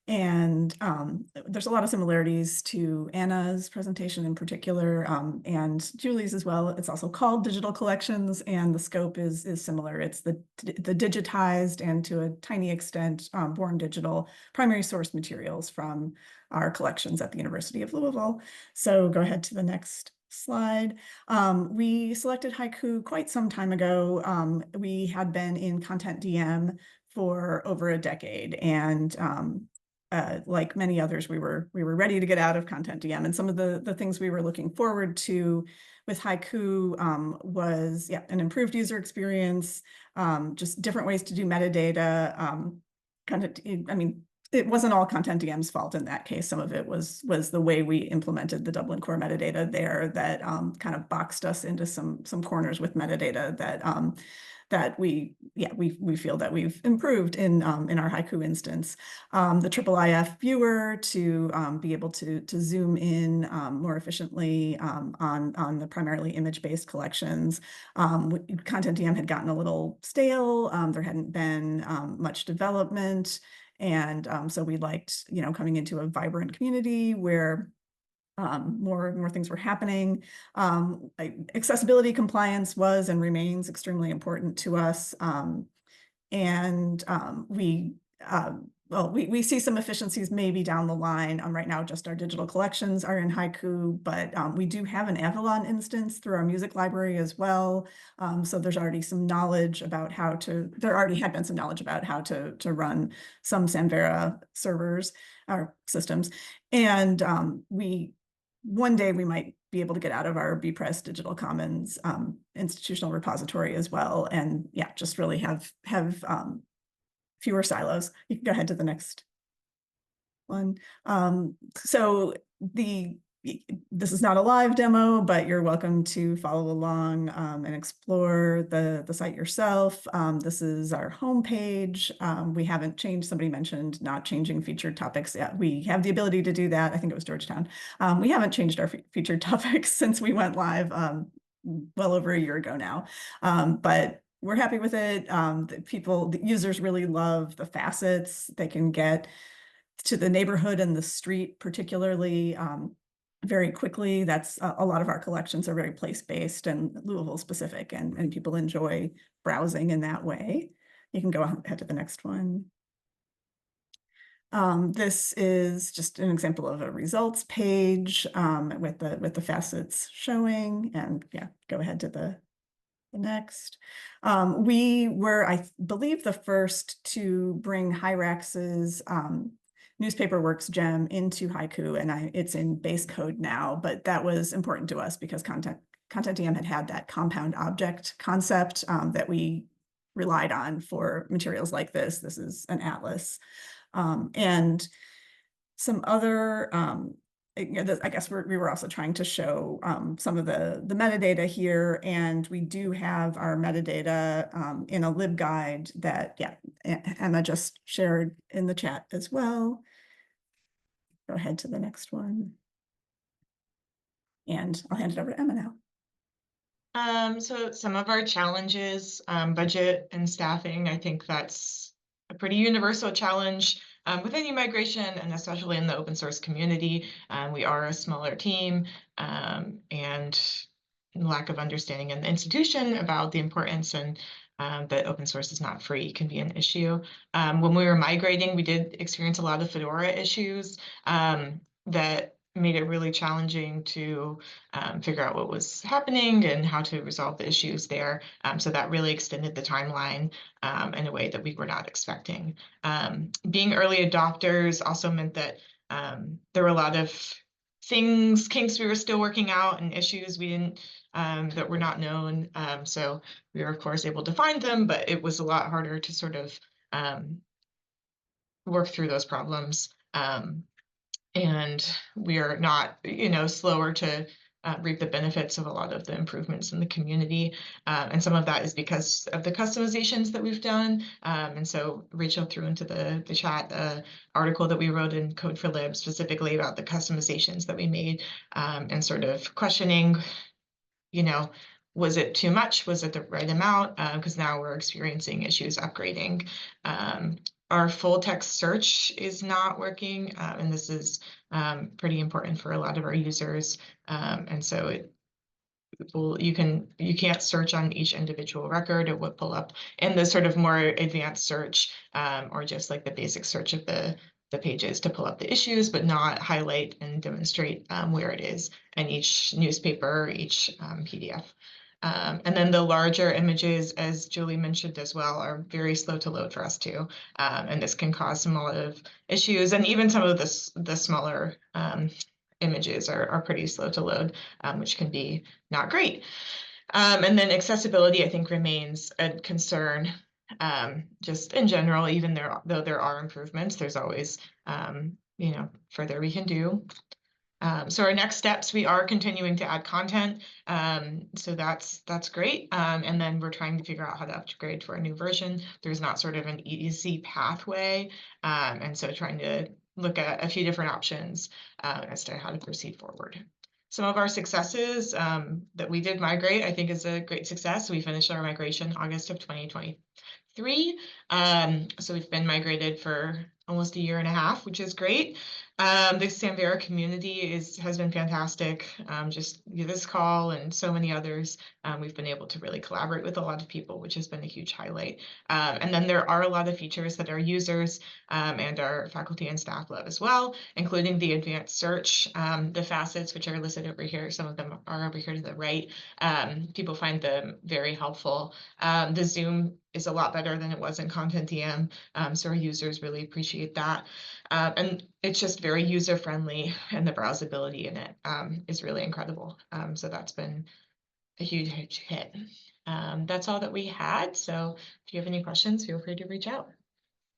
And there's a lot of similarities to Anna's presentation in particular, and Julie's as well. It's also called Digital Collections, and the scope is similar. It's the digitized and to a tiny extent born digital primary source materials from our collections at the University of Louisville. So go ahead to the next slide. We selected Hyku quite some time ago. We had been in Content DM for over a decade, and like many others, we were ready to get out of Content DM, and some of the things we were looking forward to with Hyku was an improved user experience, just different ways to do metadata. I mean, it wasn't all Content DM's fault in that case. Some of it was the way we implemented the Dublin core metadata there that kind of boxed us into some corners with metadata that we feel that we've improved in our Hyku instance. The IIIF viewer to be able to zoom in more efficiently on the primarily image-based collections. Content DM had gotten a little stale. There hadn't been much development. And so we liked, coming into a vibrant community where more things were happening. Accessibility compliance was and remains extremely important to us. And we see some efficiencies maybe down the line. Right now, just our digital collections are in Hyku, but we do have an Avalon instance through our music library as well. So there's already some knowledge about there already had been some knowledge about how to run some Samvera servers or systems. And one day we might be able to get out of our bpress Digital Commons institutional repository as well, and just really have fewer silos. You can go ahead to the next one. So this is not a live demo, but you're welcome to follow along and explore the site yourself. This is our homepage. We haven't changed. Somebody mentioned not changing featured topics. Yeah, we have the ability to do that. I think it was Georgetown. We haven't changed our featured topics since we went live well over a year ago now. But we're happy with it. The users really love the facets. They can get to the neighborhood and the street particularly very quickly. That's a lot of our collections are very place-based and Louisville specific, and people enjoy browsing in that way. You can go ahead to the next one. This is just an example of a results page with the facets showing, and go ahead to the next. We were, I believe, the first to bring Hyrax's NewspaperWorks gem into Hyku, and it's in base code now, but that was important to us because Content DM had that compound object concept that we relied on for materials like this. This is an atlas. And some other, I guess we were also trying to show some of the metadata here, and we do have our metadata in a libguide that Emma just shared in the chat as well. Go ahead to the next one. And I'll hand it over to Emma now. So some of our challenges, budget and staffing, I think that's a pretty universal challenge with any migration, and especially in the open source community. We are a smaller team, and lack of understanding in the institution about the importance and that open source is not free can be an issue. When we were migrating, we did experience a lot of Fedora issues that made it really challenging to figure out what was happening and how to resolve the issues there. So that really extended the timeline in a way that we were not expecting. Being early adopters also meant that there were a lot of kinks we were still working out and issues we didn't that were not known. So we were, of course, able to find them, but it was a lot harder to sort of work through those problems. And we are not, slower to reap the benefits of a lot of the improvements in the community. And some of that is because of the customizations that we've done. And so Rachel threw into the chat an article that we wrote in Code for Lib specifically about the customizations that we made and sort of questioning, was it too much? Was it the right amount? Because now we're experiencing issues upgrading our full text search is not working, and this is pretty important for a lot of our users. And so you can't search on each individual record. It would pull up in the sort of more advanced search, or just like the basic search of the pages to pull up the issues, but not highlight and demonstrate where it is in each newspaper, each PDF. And then the larger images, as Julie mentioned as well, are very slow to load for us too. And this can cause a lot of issues. And even some of the smaller images are pretty slow to load, which can be not great. And then accessibility, I think, remains a concern. Just in general, even though there are improvements, there's always further we can do. So our next steps, we are continuing to add content. So that's great. And then we're trying to figure out how to upgrade to our new version. There's not sort of an easy pathway. And so trying to look at a few different options as to how to proceed forward. Some of our successes that we did migrate, I think, is a great success. We finished our migration August of 2023. So we've been migrated for almost a year and a half, which is great. The Samvera community has been fantastic. Just this call and so many others, we've been able to really collaborate with a lot of people, which has been a huge highlight. And then there are a lot of features that our users and our faculty and staff love as well, including the advanced search, the facets, which are listed over here. Some of them are over here to the right. People find them very helpful. The Zoom is a lot better than it was in Content DM, so our users really appreciate that. And it's just very user-friendly, and the browsability in it is really incredible. So that's been a huge hit. That's all that we had. So if you have any questions, feel free to reach out.